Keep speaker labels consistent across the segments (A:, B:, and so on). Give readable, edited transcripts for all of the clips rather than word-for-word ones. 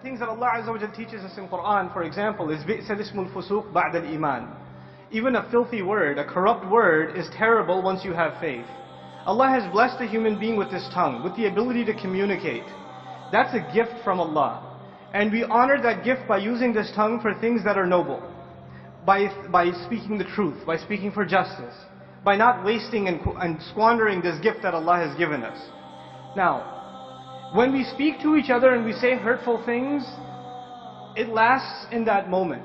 A: things that Allah Azza wa Jal teaches us in Quran, for example, is بِئْسَ الْإِسْمُ الْفُسُوقُ بَعْدَ الْإِيمَانِ. Even a filthy word, a corrupt word, is terrible once you have faith. Allah has blessed a human being with this tongue, with the ability to communicate. That's a gift from Allah. And we honor that gift by using this tongue for things that are noble. By speaking the truth, by speaking for justice, by not wasting and squandering this gift that Allah has given us. Now, when we speak to each other and we say hurtful things, it lasts in that moment.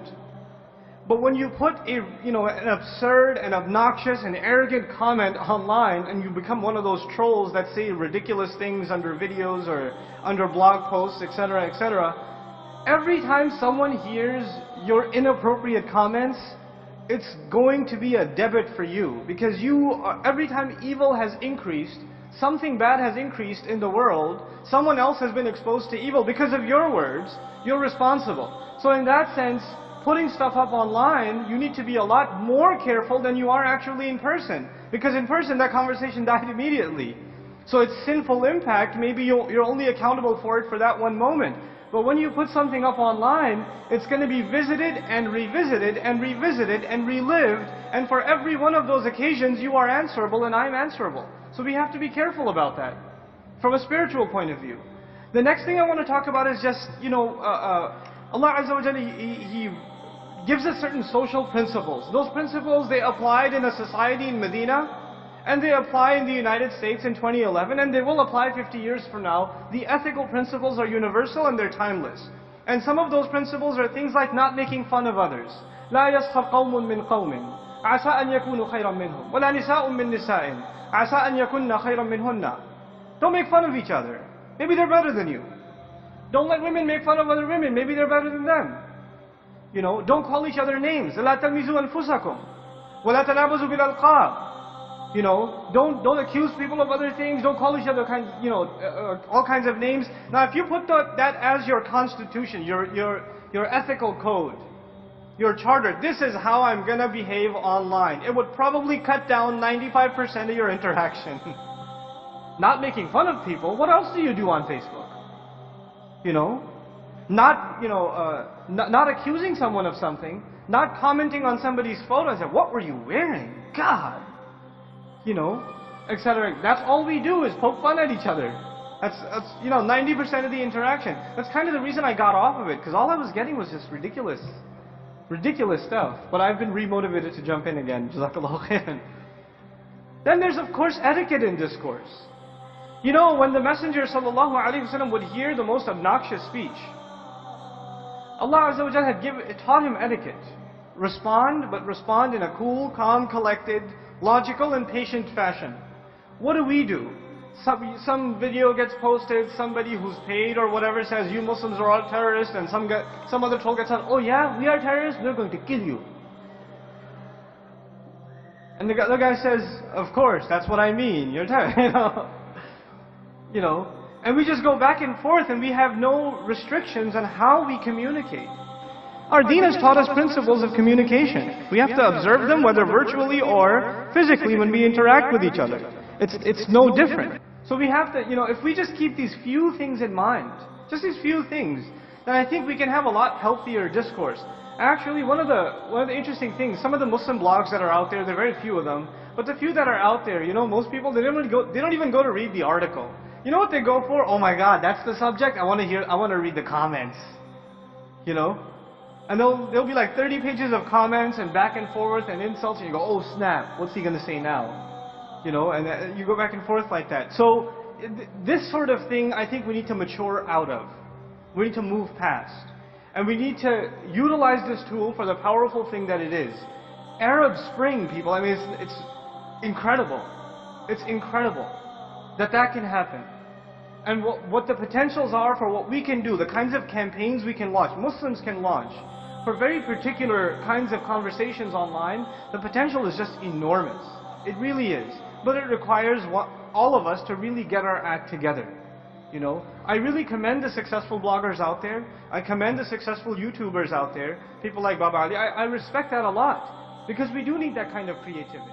A: But when you put an absurd and obnoxious and arrogant comment online and you become one of those trolls that say ridiculous things under videos or under blog posts, etc., etc., every time someone hears your inappropriate comments, it's going to be a debit for you. Because every time evil has increased, something bad has increased in the world, someone else has been exposed to evil because of your words, you're responsible. So in that sense, putting stuff up online, you need to be a lot more careful than you are actually in person. Because in person, that conversation died immediately. So its sinful impact, maybe you're only accountable for it for that one moment. But when you put something up online, it's going to be visited and revisited and revisited and relived. And for every one of those occasions, you are answerable and I'm answerable. So we have to be careful about that from a spiritual point of view. The next thing I want to talk about is just, Allah Azza wa Jalla, He gives us certain social principles. Those principles, they applied in a society in Medina, and they apply in the United States in 2011, and they will apply 50 years from now. The ethical principles are universal and they're timeless. And some of those principles are things like not making fun of others. لا يسخر قوم من قوم عسى أن يكونوا خيرا منهم ولا نساء من نساء عسى أن يكون خيرا منهن. Don't make fun of each other. Maybe they're better than you. Don't let women make fun of other women. Maybe they're better than them. Don't call each other names. لا تلمزوا أنفسكم ولا تنابزوا بالألقاب. Don't accuse people of other things. Don't call each other all kinds of names. Now, if you put that as your constitution, your ethical code, your charter, this is how I'm gonna behave online, it would probably cut down 95% of your interaction. Not making fun of people. What else do you do on Facebook? Not accusing someone of something, not commenting on somebody's photo and say, "What were you wearing? God." Etc. That's all we do is poke fun at each other. That's 90% of the interaction. That's kind of the reason I got off of it, because all I was getting was just ridiculous stuff. But I've been remotivated to jump in again. Jazakallahu khairan. Then there's of course etiquette in discourse. When the Messenger sallallahu alaihi wasallam would hear the most obnoxious speech, Allah Azza wa Jalla had taught him etiquette. Respond, but respond in a cool, calm, collected, logical and patient fashion. What do? Some video gets posted, somebody who's paid or whatever says, "You Muslims are all terrorists," and some other troll gets on, "Oh yeah, we are terrorists, we're going to kill you." And the other guy says, "Of course, that's what I mean, you're terrorists." And we just go back and forth and we have no restrictions on how we communicate. Our deen has taught us principles of communication. We have to observe them whether virtually or physically when we interact with each other. It's no different. So we have to, if we just keep these few things in mind, just these few things, then I think we can have a lot healthier discourse. Actually, one of the interesting things, some of the Muslim blogs that are out there are very few of them, but the few that are out there, most people, they don't even go to read the article. You know what they go for? Oh my God, that's the subject, I want to read the comments. And there'll be like 30 pages of comments and back and forth and insults, and you go, "Oh snap, what's he going to say now?" And you go back and forth like that. So this sort of thing, I think we need to mature out of. We need to move past. And we need to utilize this tool for the powerful thing that it is. Arab Spring, people, I mean, it's incredible. It's incredible that can happen. And what the potentials are for what we can do, the kinds of campaigns we can launch, Muslims can launch, for very particular kinds of conversations online, the potential is just enormous. It really is. But it requires all of us to really get our act together. I really commend the successful bloggers out there. I commend the successful YouTubers out there. People like Baba Ali. I respect that a lot. Because we do need that kind of creativity.